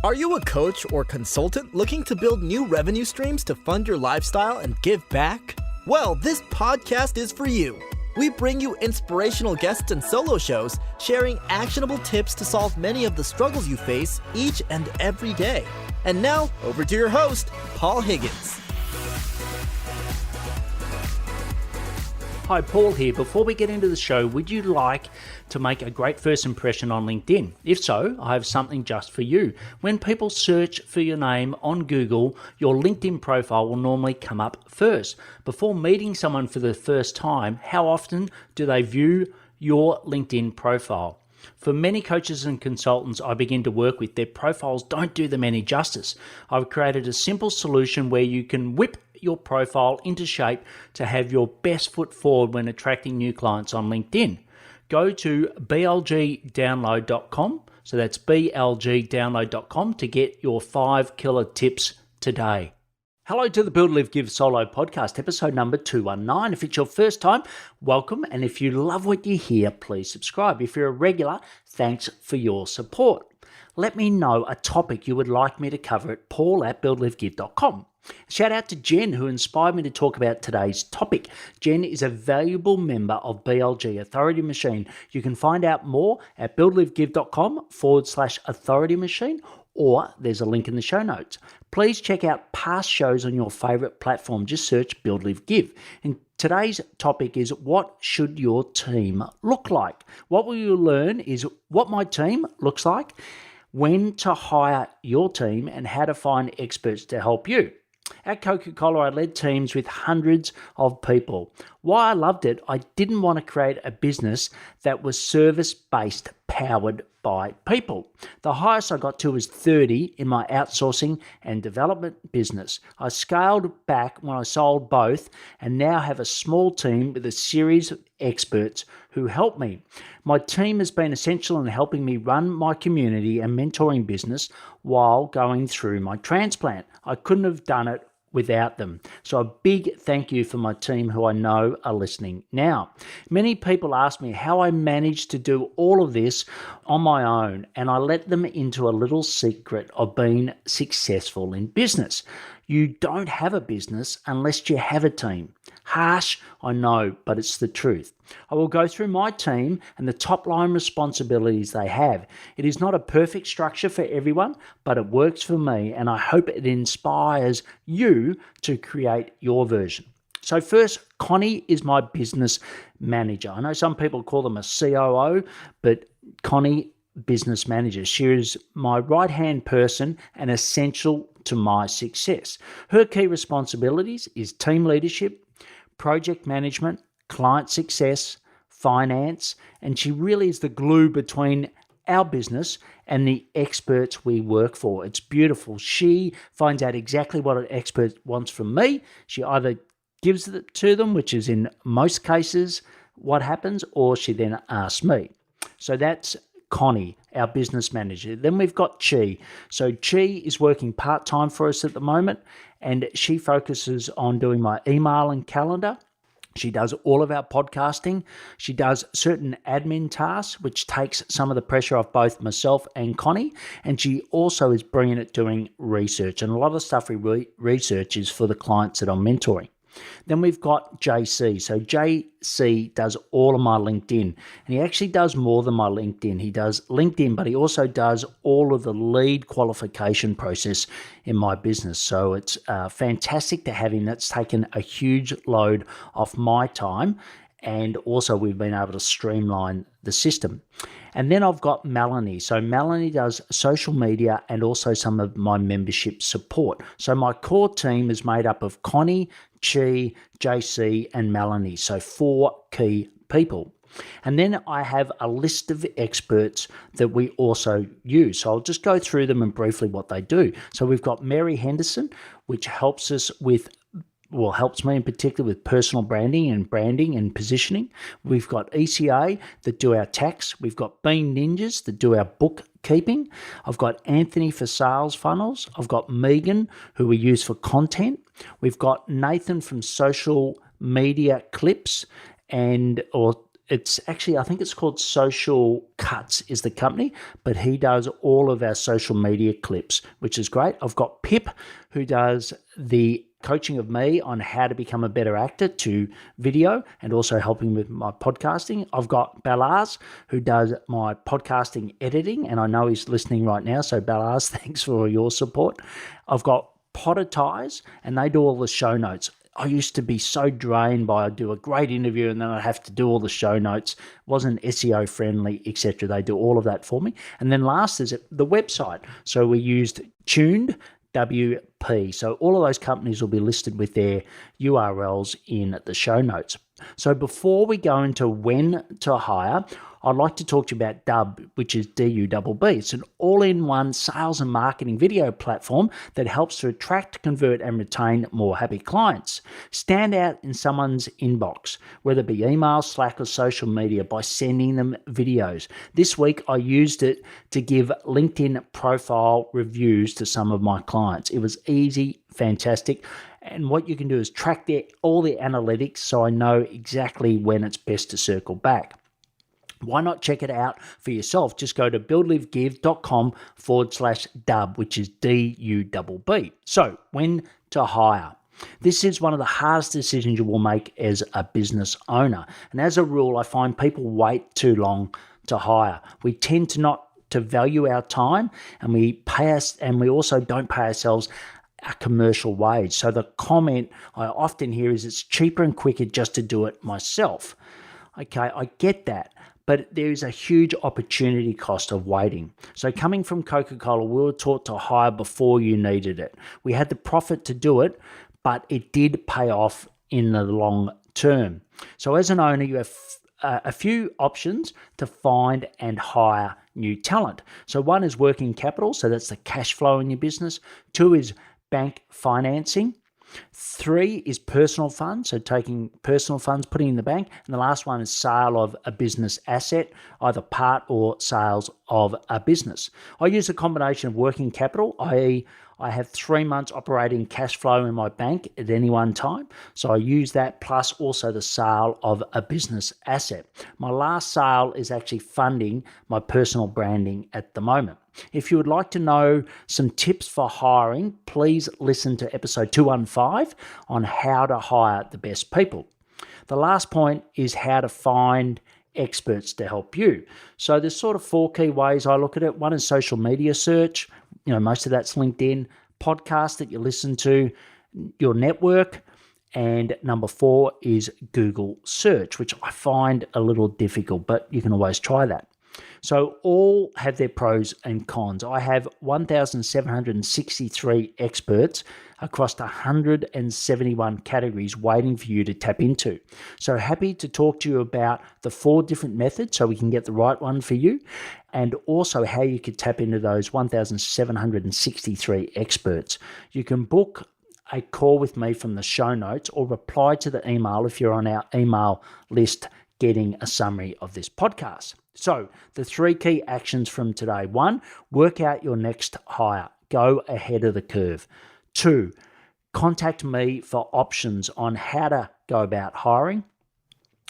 Are you a coach or consultant looking to build new revenue streams to fund your lifestyle and give back? Well, this podcast is for you. We bring you inspirational guests and solo shows sharing actionable tips to solve many of the struggles you face each and every day. And now, over to your host, Paul Higgins. Hi, Paul here. Before we get into the show, would you like to make a great first impression on LinkedIn? If so, I have something just for you. When people search for your name on Google, your LinkedIn profile will normally come up first. Before meeting someone for the first time, how often do they view your LinkedIn profile? For many coaches and consultants I begin to work with, their profiles don't do them any justice. I've created a simple solution where you can whip your profile into shape to have your best foot forward when attracting new clients on LinkedIn. Go to blgdownload.com, so that's blgdownload.com to get your 5 killer tips today. Hello to the Build, Live, Give Solo podcast, episode number 219. If it's your first time, welcome. And if you love what you hear, please subscribe. If you're a regular, thanks for your support. Let me know a topic you would like me to cover at paul@buildlivegive.com. Shout out to Jen, who inspired me to talk about today's topic. Jen is a valuable member of BLG Authority Machine. You can find out more at buildlivegive.com/authority machine, or there's a link in the show notes. Please check out past shows on your favorite platform. Just search Build, Live, Give. And today's topic is, what should your team look like? What we will learn is what my team looks like, when to hire your team, and how to find experts to help you. At Coca-Cola, I led teams with hundreds of people. Why I loved it, I didn't want to create a business that was service-based, powered by people. The highest I got to was 30 in my outsourcing and development business. I scaled back when I sold both and now have a small team with a series of experts who help me. My team has been essential in helping me run my community and mentoring business while going through my transplant. I couldn't have done it without them. So a big thank you for my team who I know are listening now. Many people ask me how I managed to do all of this on my own, and I let them into a little secret of being successful in business. You don't have a business unless you have a team. Harsh, I know, but it's the truth. I will go through my team and the top line responsibilities they have. It is not a perfect structure for everyone, but it works for me, and I hope it inspires you to create your version. So first, Connie is my business manager. I know some people call them a COO, but Connie, business manager. She is my right-hand person and essential to my success. Her key responsibilities is team leadership, project management, client success, finance, and she really is the glue between our business and the experts we work for. It's beautiful. She finds out exactly what an expert wants from me. She either gives it to them, which is in most cases what happens, or she then asks me. So that's Connie, our business manager. Then we've got Chi. So Chi is working part-time for us at the moment, and she focuses on doing my email and calendar. She does all of our podcasting. She does certain admin tasks, which takes some of the pressure off both myself and Connie. And she also is brilliant at doing research. And a lot of the stuff we research is for the clients that I'm mentoring. Then we've got JC. So JC does all of my LinkedIn, and he actually does more than my LinkedIn. He does LinkedIn, but he also does all of the lead qualification process in my business. So it's fantastic to have him. That's taken a huge load off my time, and also we've been able to streamline the system. And then I've got Melanie. So Melanie does social media and also some of my membership support. So my core team is made up of Connie, Chi, JC, and Melanie. So 4 key people. And then I have a list of experts that we also use. So I'll just go through them and briefly what they do. So we've got Mary Henderson, which helps me in particular with personal branding and positioning. We've got ECA that do our tax. We've got Bean Ninjas that do our bookkeeping. I've got Anthony for sales funnels. I've got Megan, who we use for content. We've got Nathan from social media clips and It's actually, I think it's called Social Cuts is the company, but he does all of our social media clips, which is great. I've got Pip, who does the coaching of me on how to become a better actor to video and also helping with my podcasting. I've got Balaz, who does my podcasting editing, and I know he's listening right now. So Balaz, thanks for your support. I've got Potter, and they do all the show notes. I used to be so drained by I'd do a great interview and then I'd have to do all the show notes. It wasn't SEO friendly, etc. They do all of that for me. And then last is the website. So we used Tuned WP. So all of those companies will be listed with their URLs in the show notes. So before we go into when to hire, I'd like to talk to you about Dub, which is DUBB. It's an all-in-one sales and marketing video platform that helps to attract, convert, and retain more happy clients. Stand out in someone's inbox, whether it be email, Slack, or social media, by sending them videos. This week, I used it to give LinkedIn profile reviews to some of my clients. It was easy, fantastic. And what you can do is track all the analytics so I know exactly when it's best to circle back. Why not check it out for yourself? Just go to buildlivegive.com/dub, which is DUBB. So when to hire. This is one of the hardest decisions you will make as a business owner. And as a rule, I find people wait too long to hire. We tend to not to value our time, and we also don't pay ourselves a commercial wage. So the comment I often hear is it's cheaper and quicker just to do it myself. Okay, I get that. But there is a huge opportunity cost of waiting. So coming from Coca-Cola, we were taught to hire before you needed it. We had the profit to do it, but it did pay off in the long term. So as an owner, you have a few options to find and hire new talent. So one is working capital, so that's the cash flow in your business. 2 is bank financing. 3 is personal funds, so taking personal funds, putting in the bank. And the last one is sale of a business asset, either part or sales of a business. I use a combination of working capital, i.e. I have 3 months operating cash flow in my bank at any one time. So I use that plus also the sale of a business asset. My last sale is actually funding my personal branding at the moment. If you would like to know some tips for hiring, please listen to episode 215 on how to hire the best people. The last point is how to find experts to help you. So there's sort of 4 key ways I look at it. One is social media search. Most of that's LinkedIn, podcasts that you listen to, your network. And number 4 is Google search, which I find a little difficult, but you can always try that. So all have their pros and cons. I have 1,763 experts across 171 categories waiting for you to tap into. So happy to talk to you about the 4 different methods so we can get the right one for you, and also how you could tap into those 1,763 experts. You can book a call with me from the show notes or reply to the email if you're on our email list getting a summary of this podcast. So the 3 key actions from today. 1, work out your next hire. Go ahead of the curve. 2, contact me for options on how to go about hiring.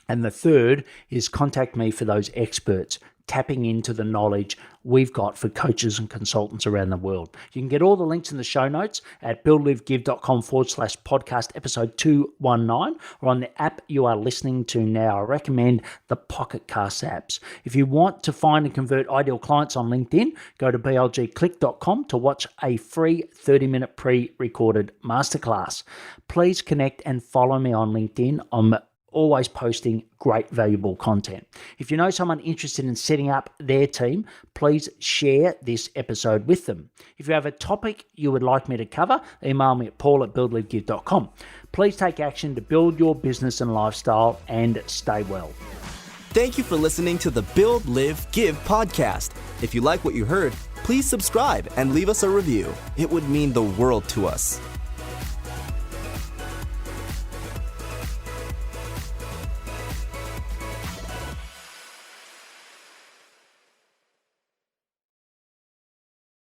And the 3rd is contact me for those experts, tapping into the knowledge we've got for coaches and consultants around the world. You can get all the links in the show notes at buildlivegive.com/podcast episode 219 or on the app you are listening to now. I recommend the Pocket Cast apps. If you want to find and convert ideal clients on LinkedIn, go to blgclick.com to watch a free 30-minute pre-recorded masterclass. Please connect and follow me on LinkedIn. I'm always posting great valuable content. If you know someone interested in setting up their team, please share this episode with them. If you have a topic you would like me to cover, email me at paul@buildlivegive.com. Please take action to build your business and lifestyle and stay well. Thank you for listening to the Build, Live, Give podcast. If you like what you heard, please subscribe and leave us a review. It would mean the world to us.